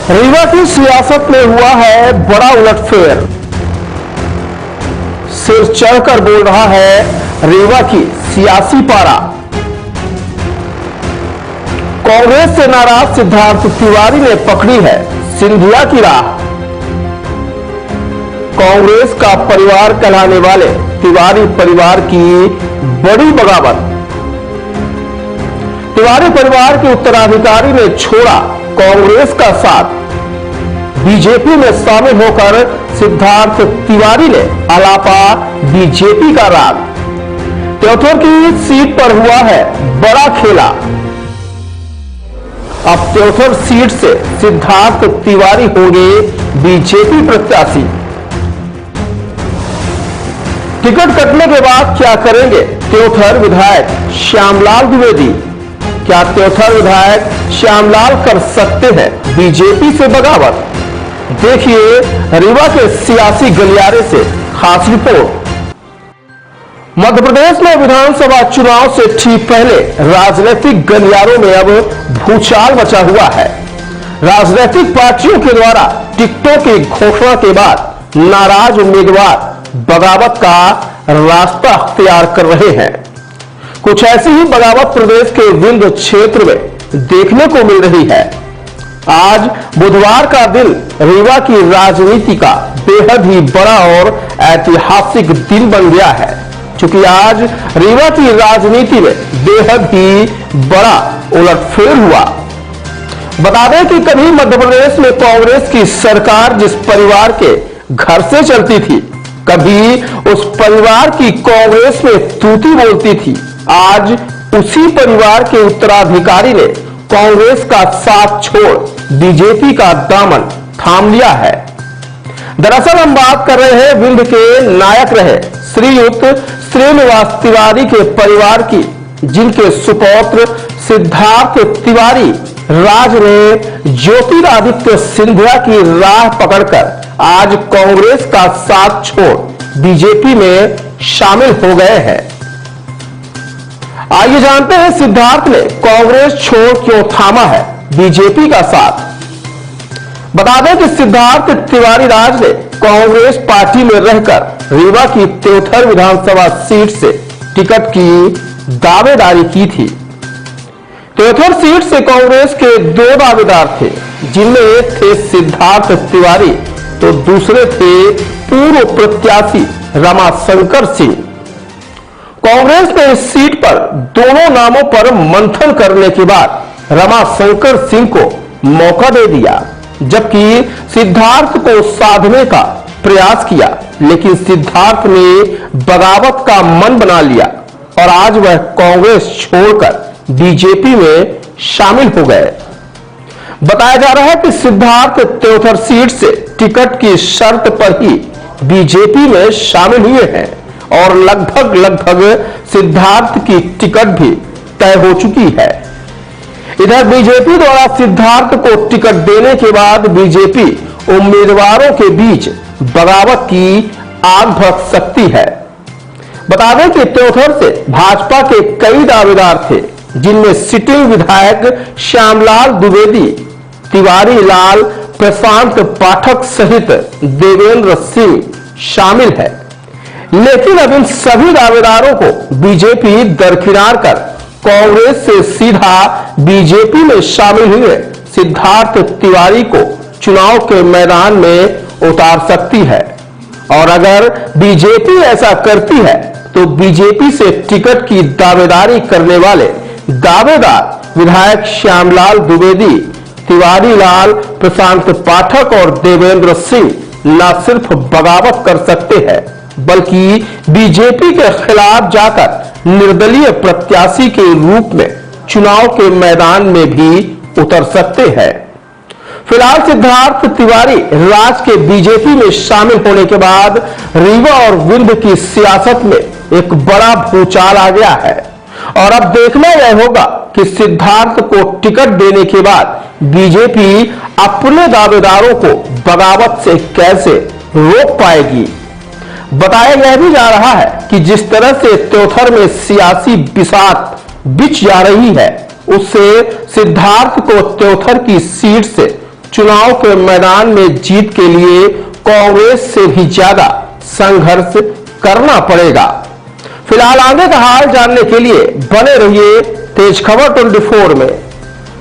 रीवा की सियासत में हुआ है बड़ा उलटफेर। सिर चढ़कर बोल रहा है रीवा की सियासी पारा। कांग्रेस से नाराज सिद्धार्थ तिवारी ने पकड़ी है सिंधिया की राह। कांग्रेस का परिवार कहलाने वाले तिवारी परिवार की बड़ी बगावत। तिवारी परिवार के उत्तराधिकारी ने छोड़ा कांग्रेस का साथ। बीजेपी में शामिल होकर सिद्धार्थ तिवारी ने अलापा बीजेपी का राग। त्योथर की सीट पर हुआ है बड़ा खेला। अब त्योथर सीट से सिद्धार्थ तिवारी होंगे बीजेपी प्रत्याशी। टिकट कटने के बाद क्या करेंगे त्योथर विधायक श्यामलाल द्विवेदी? क्या त्योथर विधायक श्यामलाल कर सकते हैं बीजेपी से बगावत? देखिए रीवा के सियासी गलियारे से खास रिपोर्ट। मध्य प्रदेश में विधानसभा चुनाव से ठीक पहले राजनीतिक गलियारों में अब भूचाल मचा हुआ है। राजनीतिक पार्टियों के द्वारा टिकटों की घोषणा के बाद नाराज उम्मीदवार बगावत का रास्ता अख्तियार कर रहे हैं। कुछ ऐसी ही बगावत प्रदेश के विंध्य क्षेत्र में देखने को मिल रही है। आज बुधवार का दिन रीवा की राजनीति का बेहद ही बड़ा और ऐतिहासिक दिन बन गया है, क्योंकि आज रीवा की राजनीति में बेहद ही बड़ा उलटफेर हुआ। बता दें कि कभी मध्य प्रदेश में कांग्रेस की सरकार जिस परिवार के घर से चलती थी, कभी उस परिवार की कांग्रेस में तूती बोलती थी, आज उसी परिवार के उत्तराधिकारी ने कांग्रेस का साथ छोड़ बीजेपी का दामन थाम लिया है। दरअसल हम बात कर रहे हैं विंध्य के नायक रहे श्रीयुक्त श्रीनिवास तिवारी के परिवार की, जिनके सुपौत्र सिद्धार्थ तिवारी राज ने ज्योतिरादित्य सिंधिया की राह पकड़कर आज कांग्रेस का साथ छोड़ बीजेपी में शामिल हो गए हैं। आइए जानते हैं सिद्धार्थ ने कांग्रेस छोड़ क्यों थामा है बीजेपी का साथ। बता दें कि सिद्धार्थ तिवारी राज ने कांग्रेस पार्टी में रहकर रीवा की त्योथर विधानसभा सीट से टिकट की दावेदारी की थी। त्योथर सीट से कांग्रेस के दो दावेदार थे, जिनमें एक थे सिद्धार्थ तिवारी तो दूसरे थे पूर्व प्रत्याशी रमाशंकर सिंह। कांग्रेस ने इस सीट पर दोनों नामों पर मंथन करने के बाद रमाशंकर सिंह को मौका दे दिया, जबकि सिद्धार्थ को साधने का प्रयास किया, लेकिन सिद्धार्थ ने बगावत का मन बना लिया और आज वह कांग्रेस छोड़कर बीजेपी में शामिल हो गए। बताया जा रहा है कि सिद्धार्थ त्योथर सीट से टिकट की शर्त पर ही बीजेपी में शामिल हुए हैं और लगभग सिद्धार्थ की टिकट भी तय हो चुकी है। इधर बीजेपी द्वारा सिद्धार्थ को टिकट देने के बाद बीजेपी उम्मीदवारों के बीच बगावत की आग भड़क सकती है। बता दें कि त्योथर से भाजपा के कई दावेदार थे, जिनमें सिटिंग विधायक श्यामलाल द्विवेदी, तिवारी लाल, प्रशांत पाठक सहित देवेंद्र सिंह शामिल है। लेकिन अब इन सभी दावेदारों को बीजेपी दरकिनार कर कांग्रेस से सीधा बीजेपी में शामिल हुए सिद्धार्थ तिवारी को चुनाव के मैदान में उतार सकती है। और अगर बीजेपी ऐसा करती है तो बीजेपी से टिकट की दावेदारी करने वाले दावेदार विधायक श्यामलाल द्विवेदी, तिवारी लाल, प्रशांत पाठक और देवेंद्र सिंह न सिर्फ बगावत कर सकते हैं, बल्कि बीजेपी के खिलाफ जाकर निर्दलीय प्रत्याशी के रूप में चुनाव के मैदान में भी उतर सकते हैं। फिलहाल सिद्धार्थ तिवारी राज के बीजेपी में शामिल होने के बाद रीवा और विंध्य की सियासत में एक बड़ा भूचाल आ गया है और अब देखना यह होगा कि सिद्धार्थ को टिकट देने के बाद बीजेपी अपने दावेदारों को बगावत से कैसे रोक पाएगी। बताया यह भी जा रहा है कि जिस तरह से त्योथर में सियासी बिसात बिछ जा रही है, उससे सिद्धार्थ को त्योथर की सीट से चुनाव के मैदान में जीत के लिए कांग्रेस से भी ज्यादा संघर्ष करना पड़ेगा। फिलहाल आगे का हाल जानने के लिए बने रहिए तेज खबर 24 में।